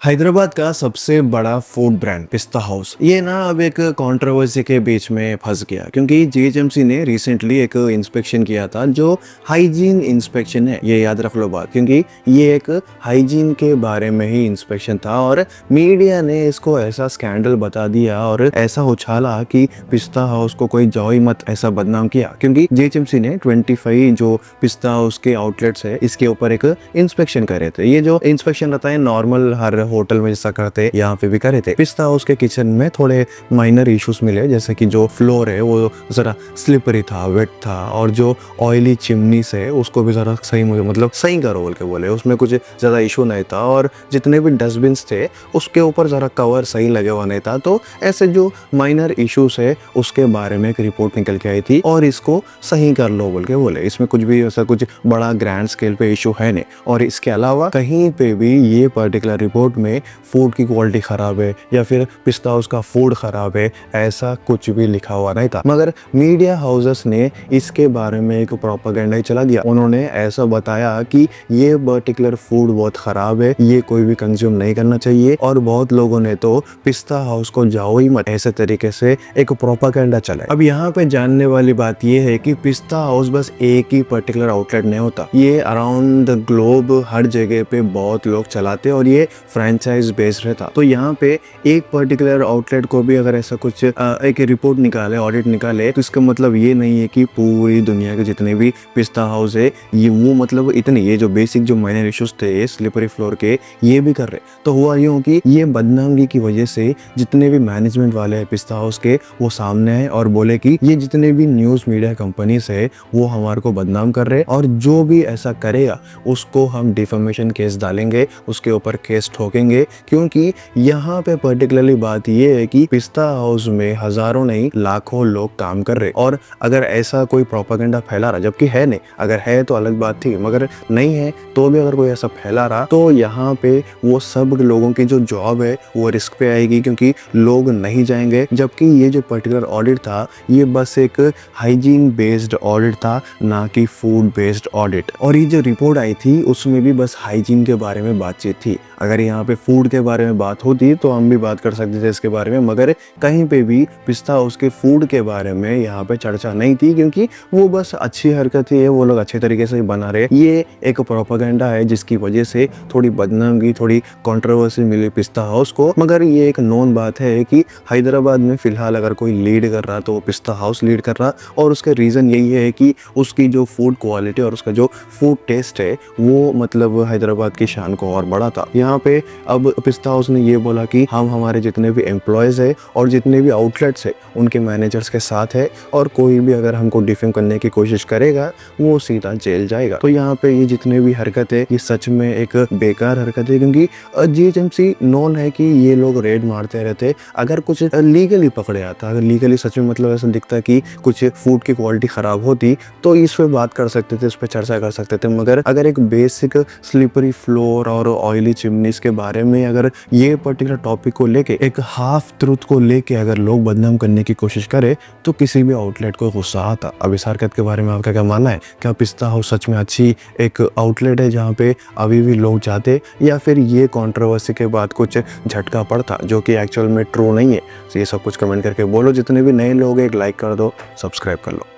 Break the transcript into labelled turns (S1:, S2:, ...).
S1: हैदराबाद का सबसे बड़ा फूड ब्रांड पिस्ता हाउस ये ना अब एक कंट्रोवर्सी के बीच में फंस गया क्योंकि जीएचएमसी ने रिसेंटली एक इंस्पेक्शन किया था जो हाइजीन इंस्पेक्शन है। ये याद रख लो बात, क्योंकि ये एक हाइजीन के बारे में ही इंस्पेक्शन था और मीडिया ने इसको ऐसा स्कैंडल बता दिया और ऐसा उछाला कि पिस्ता हाउस को कोई जाओ ही मत, ऐसा बदनाम किया। क्योंकि जीएचएमसी ने 25 जो पिस्ता हाउस के आउटलेट्स है इसके ऊपर एक इंस्पेक्शन करे थे। ये जो इंस्पेक्शन रहता है नॉर्मल हर होटल में जैसा करते यहाँ पे भी करे थे। पिस्ता हाउस के किचन में थोड़े माइनर इश्यूज मिले, जैसे कि जो फ्लोर है वो जरा स्लिपरी था, वेट था, और जो ऑयली चिमनी से उसको भी जरा सही मुझे मतलब सही करो बोल के बोले, उसमें कुछ ज़्यादा इशू नहीं था। और जितने भी डस्टबिन थे उसके ऊपर ज़रा कवर सही लगे हुआ नहीं था। तो ऐसे जो माइनर इश्यूज है उसके बारे में एक रिपोर्ट निकल के आई थी और इसको सही कर लो बोल के बोले। इसमें कुछ भी ऐसा कुछ बड़ा ग्रैंड स्केल पे इशू है नहीं। और इसके अलावा कहीं पे भी ये पर्टिकुलर रिपोर्ट में फूड की क्वालिटी खराब है या फिर पिस्ता हाउस का फूड खराब है ऐसा कुछ भी लिखा हुआ नहीं था। मगर मीडिया हाउसेस ने इसके बारे में एक प्रोपेगेंडा ही चला दिया। उन्होंने ऐसा बताया कि ये पर्टिकुलर फूड बहुत खराब है, ये कोई भी कंज्यूम नहीं करना चाहिए। और बहुत लोगों ने तो पिस्ता हाउस को जाओ ही मत ऐसे तरीके से एक प्रोपेगेंडा चला। अब यहाँ पे जानने वाली बात ये है कि पिस्ता हाउस बस एक ही पर्टिकुलर आउटलेट नहीं होता, ये अराउंड द ग्लोब हर जगह पे बहुत लोग चलाते और ये फ्रेंचाइज बेस्ड रहता। तो यहाँ पे एक पर्टिकुलर आउटलेट को भी अगर ऐसा कुछ एक रिपोर्ट निकाले, ऑडिट निकाले, तो इसका मतलब ये नहीं है कि पूरी दुनिया के जितने भी पिस्ता हाउस है ये वो मतलब इतने ये जो बेसिक जो माइनर इश्यूज थे स्लिपरी फ्लोर के ये भी कर रहे। तो हुआ यूँ कि ये बदनामी की वजह से जितने भी मैनेजमेंट वाले हैं पिस्ता हाउस के वो सामने आए और बोले कि ये जितने भी न्यूज़ मीडिया कंपनीज है वो हमारे को बदनाम कर रहे और जो भी ऐसा करेगा उसको हम डिफेमेशन केस डालेंगे, उसके ऊपर केस ठोकेंगे। क्योंकि यहाँ पे पर्टिकुलरली बात ये है कि पिस्ता हाउस में हजारों नहीं लाखों लोग काम कर रहे और अगर ऐसा कोई प्रोपेगेंडा फैला रहा, जबकि है नहीं, अगर है तो अलग बात थी, मगर नहीं है तो भी अगर कोई ऐसा फैला रहा तो यहाँ पे वो सब लोगों की जो जॉब है वो रिस्क पे आएगी क्योंकि लोग नहीं जाएंगे। जबकि ये जो पर्टिकुलर ऑडिट था ये बस एक हाइजीन बेस्ड ऑडिट था, ना कि फूड बेस्ड ऑडिट। और ये जो रिपोर्ट आई थी उसमें भी बस हाइजीन के बारे में बातचीत थी। अगर यहाँ पे फूड के बारे में बात होती तो हम भी बात कर सकते थे इसके बारे में, मगर कहीं पे भी पिस्ता हाउस के फूड के बारे में यहाँ पे चर्चा नहीं थी क्योंकि वो बस अच्छी हरकत है, वो लोग अच्छे तरीके से बना रहे। ये एक प्रोपेगेंडा है जिसकी वजह से थोड़ी बदनामी, थोड़ी कंट्रोवर्सी मिली पिस्ता हाउस को। मगर ये एक नोन बात है कि हैदराबाद में फिलहाल अगर कोई लीड कर रहा तो वो पिस्ता हाउस लीड कर रहा और उसका रीज़न यही है कि उसकी जो फूड क्वालिटी और उसका जो फूड टेस्ट है वो मतलब हैदराबाद की शान को और बढ़ाता। यहाँ पे अब पिस्ता हाउस ने ये बोला कि हम हमारे जितने भी एम्प्लॉयज़ है और जितने भी आउटलेट्स है उनके मैनेजर्स के साथ है और कोई भी अगर हमको डिफेम करने की कोशिश करेगा वो सीधा जेल जाएगा। तो यहाँ पे ये जितने भी हरकत है ये सच में एक बेकार हरकत है क्योंकि जीएचएमसी नोन है कि ये लोग रेड मारते रहते। अगर कुछ लीगली पकड़े आता, अगर लीगली सच में मतलब ऐसा दिखता कि कुछ फूड की क्वालिटी ख़राब होती तो इस पे बात कर सकते थे, इस पे चर्चा कर सकते थे। मगर अगर एक बेसिक स्लिपरी फ्लोर और ऑयली चिमनीज के बारे में अगर ये पर्टिकुलर टॉपिक को लेके एक हाफ ट्रूथ को लेके अगर लोग बदनाम करने की कोशिश करे तो किसी भी आउटलेट को गुस्सा आता। अब इस हरकत के बारे में आपका क्या मानना है? क्या पिस्ता हाउस सच में अच्छी एक आउटलेट है जहाँ पे अभी भी लोग जाते, या फिर ये कंट्रोवर्सी के बाद कुछ झटका पड़ता जो कि एक्चुअल में ट्रू नहीं है? तो ये सब कुछ कमेंट करके बोलो। जितने भी नए लोग एक लाइक कर दो, सब्सक्राइब कर लो।